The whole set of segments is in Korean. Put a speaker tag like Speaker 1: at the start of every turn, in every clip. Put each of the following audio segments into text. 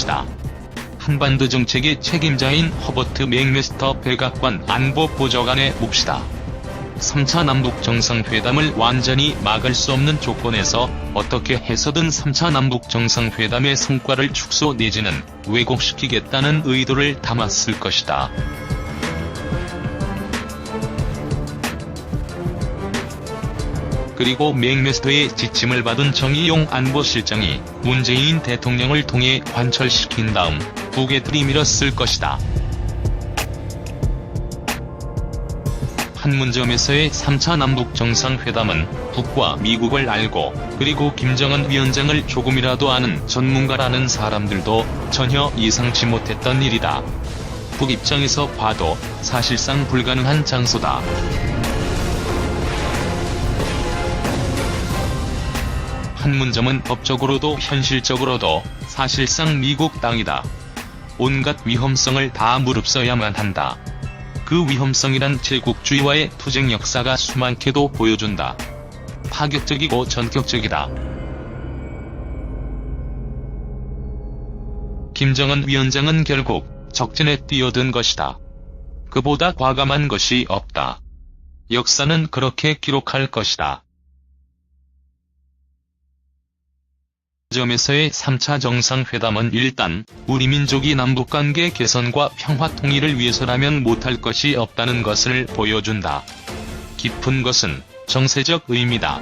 Speaker 1: 것이다. 한반도 정책의 책임자인 허버트 맥메스터 백악관 안보보좌관의 몫이다. 3차 남북정상회담을 완전히 막을 수 없는 조건에서 어떻게 해서든 3차 남북정상회담의 성과를 축소 내지는 왜곡시키겠다는 의도를 담았을 것이다. 그리고 맥메스터의 지침을 받은 정의용 안보실장이 문재인 대통령을 통해 관철시킨 다음 북에 들이밀었을 것이다. 판문점에서의 3차 남북정상회담은 북과 미국을 알고 그리고 김정은 위원장을 조금이라도 아는 전문가라는 사람들도 전혀 예상치 못했던 일이다. 북 입장에서 봐도 사실상 불가능한 장소다. 판문점은 법적으로도 현실적으로도 사실상 미국 땅이다. 온갖 위험성을 다 무릅써야만 한다. 그 위험성이란 제국주의와의 투쟁 역사가 수많게도 보여준다. 파격적이고 전격적이다. 김정은 위원장은 결국 적진에 뛰어든 것이다. 그보다 과감한 것이 없다. 역사는 그렇게 기록할 것이다. 점에서의 3차 정상회담은 일단 우리 민족이 남북관계 개선과 평화 통일을 위해서라면 못할 것이 없다는 것을 보여준다. 깊은 것은 정세적 의미다.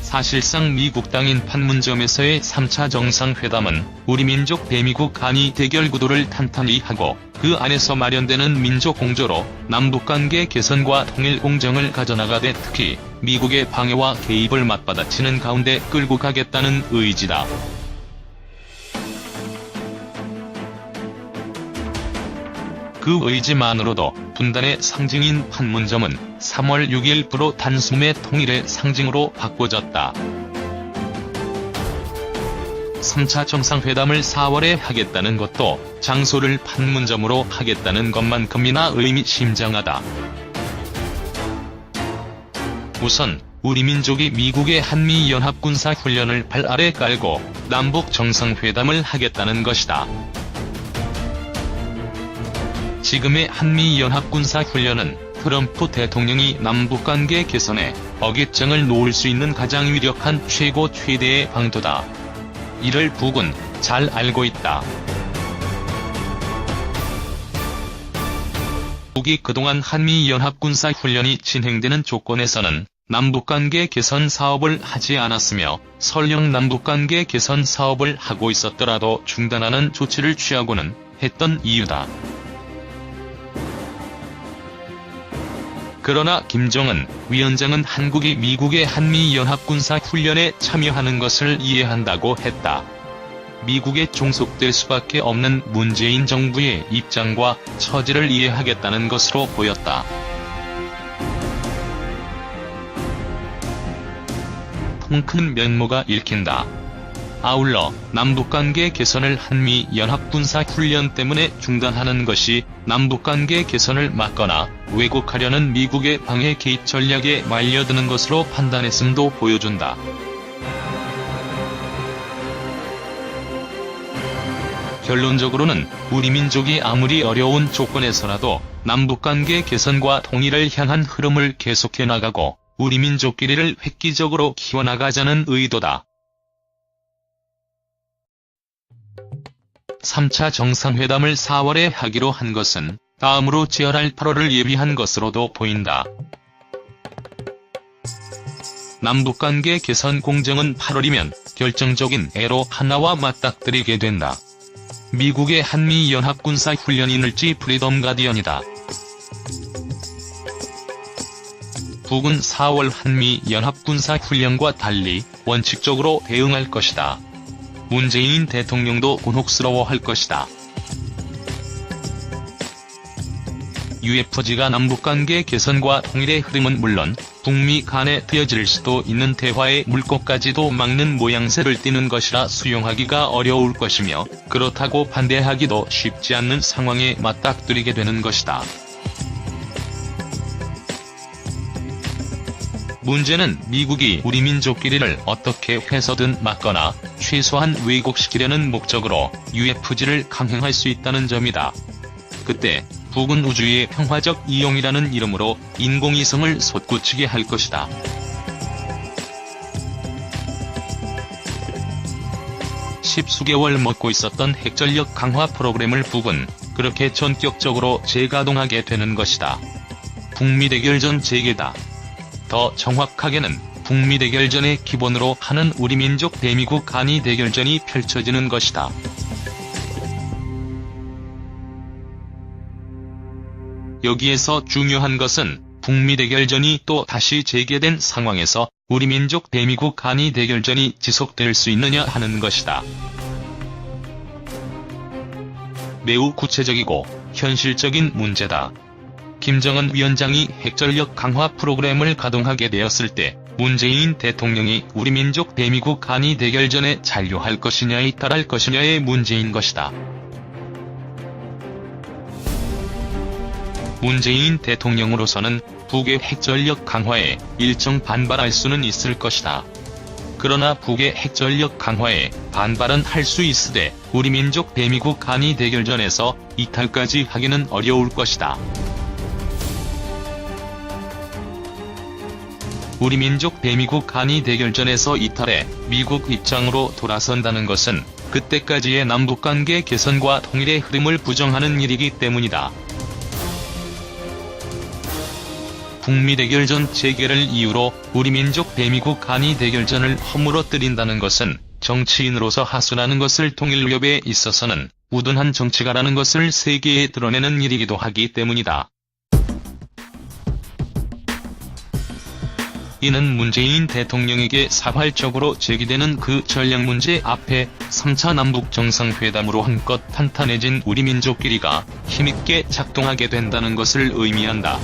Speaker 1: 사실상 미국 땅인 판문점에서의 3차 정상회담은 우리 민족 대미국 한이 대결 구도를 탄탄히 하고 그 안에서 마련되는 민족 공조로 남북관계 개선과 통일 공정을 가져나가되 특히 미국의 방해와 개입을 맞받아치는 가운데 끌고 가겠다는 의지다. 그 의지만으로도 분단의 상징인 판문점은 3월 6일 불호 단숨에 통일의 상징으로 바꿔졌다. 3차 정상회담을 4월에 하겠다는 것도 장소를 판문점으로 하겠다는 것만큼이나 의미심장하다. 우선 우리 민족이 미국의 한미연합군사훈련을 발 아래 깔고 남북 정상회담을 하겠다는 것이다. 지금의 한미연합군사훈련은 트럼프 대통령이 남북관계 개선에 어깃장을 놓을 수 있는 가장 위력한 최대의 방도다. 이를 북은 잘 알고 있다. 북이 그동안 한미연합군사훈련이 진행되는 조건에서는 남북관계 개선 사업을 하지 않았으며 설령 남북관계 개선 사업을 하고 있었더라도 중단하는 조치를 취하고는 했던 이유다. 그러나 김정은 위원장은 한국이 미국의 한미연합군사훈련에 참여하는 것을 이해한다고 했다. 미국에 종속될 수밖에 없는 문재인 정부의 입장과 처지를 이해하겠다는 것으로 보였다. 통큰 면모가 읽힌다. 아울러 남북관계 개선을 한미연합군사훈련 때문에 중단하는 것이 남북관계 개선을 막거나 왜곡하려는 미국의 방해 개입 전략에 말려드는 것으로 판단했음도 보여준다. 결론적으로는 우리 민족이 아무리 어려운 조건에서라도 남북관계 개선과 통일을 향한 흐름을 계속해 나가고 우리 민족끼리를 획기적으로 키워나가자는 의도다. 3차 정상회담을 4월에 하기로 한 것은 다음으로 지어할 8월을 예비한 것으로도 보인다. 남북관계 개선 공정은 8월이면 결정적인 애로 하나와 맞닥뜨리게 된다. 미국의 한미연합군사훈련이늘지 프리덤 가디언이다. 북은 4월 한미연합군사훈련과 달리 원칙적으로 대응할 것이다. 문재인 대통령도 곤혹스러워할 것이다. UFOG가 남북관계 개선과 통일의 흐름은 물론 북미 간에 트여질 수도 있는 대화의 물꼬까지도 막는 모양새를 띠는 것이라 수용하기가 어려울 것이며 그렇다고 반대하기도 쉽지 않는 상황에 맞닥뜨리게 되는 것이다. 문제는 미국이 우리 민족끼리를 어떻게 해서든 막거나 최소한 왜곡시키려는 목적으로 UFG를 강행할 수 있다는 점이다. 그때 북은 우주의 평화적 이용이라는 이름으로 인공위성을 솟구치게 할 것이다. 십수개월 먹고 있었던 핵전력 강화 프로그램을 북은 그렇게 전격적으로 재가동하게 되는 것이다. 북미 대결 전 재개다. 더 정확하게는 북미 대결전의 기본으로 하는 우리 민족 대미국 한이 대결전이 펼쳐지는 것이다. 여기에서 중요한 것은 북미 대결전이 또 다시 재개된 상황에서 우리 민족 대미국 한이 대결전이 지속될 수 있느냐 하는 것이다. 매우 구체적이고 현실적인 문제다. 김정은 위원장이 핵전력 강화 프로그램을 가동하게 되었을 때 문재인 대통령이 우리 민족 대미국 한이 대결전에 잔류할 것이냐에 따를 것이냐의 문제인 것이다. 문재인 대통령으로서는 북의 핵전력 강화에 일정 반발할 수는 있을 것이다. 그러나 북의 핵전력 강화에 반발은 할 수 있으되 우리 민족 대미국 한이 대결전에서 이탈까지 하기는 어려울 것이다. 우리 민족 대미국 한이 대결전에서 이탈해 미국 입장으로 돌아선다는 것은 그때까지의 남북관계 개선과 통일의 흐름을 부정하는 일이기 때문이다. 북미 대결전 재개를 이유로 우리 민족 대미국 한이 대결전을 허물어뜨린다는 것은 정치인으로서 하소연하는 것을 통일 위협에 있어서는 우둔한 정치가라는 것을 세계에 드러내는 일이기도 하기 때문이다. 이는 문재인 대통령에게 사활적으로 제기되는 그 전략 문제 앞에 3차 남북 정상회담으로 한껏 탄탄해진 우리 민족끼리가 힘있게 작동하게 된다는 것을 의미한다.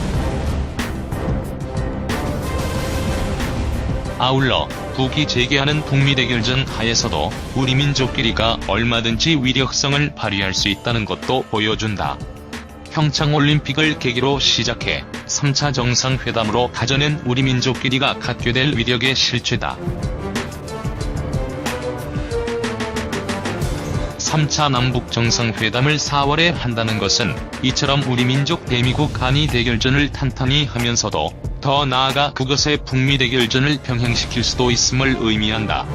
Speaker 1: 아울러 북이 재개하는 북미 대결전 하에서도 우리 민족끼리가 얼마든지 위력성을 발휘할 수 있다는 것도 보여준다. 평창올림픽을 계기로 시작해 3차 정상회담으로 다져낸 우리 민족끼리가 갖게 될 위력의 실체다. 3차 남북 정상회담을 4월에 한다는 것은 이처럼 우리 민족 대미국 한이 대결전을 탄탄히 하면서도 더 나아가 그것의 북미 대결전을 병행시킬 수도 있음을 의미한다.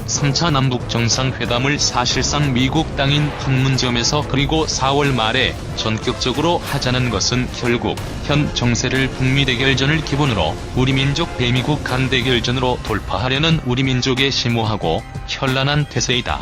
Speaker 1: 3차 남북 정상회담을 사실상 미국 땅인 판문점에서 그리고 4월 말에 전격적으로 하자는 것은 결국 현 정세를 북미 대결전을 기본으로 우리 민족 대미국 한 대결전으로 돌파하려는 우리 민족의 심오하고 현란한 태세이다.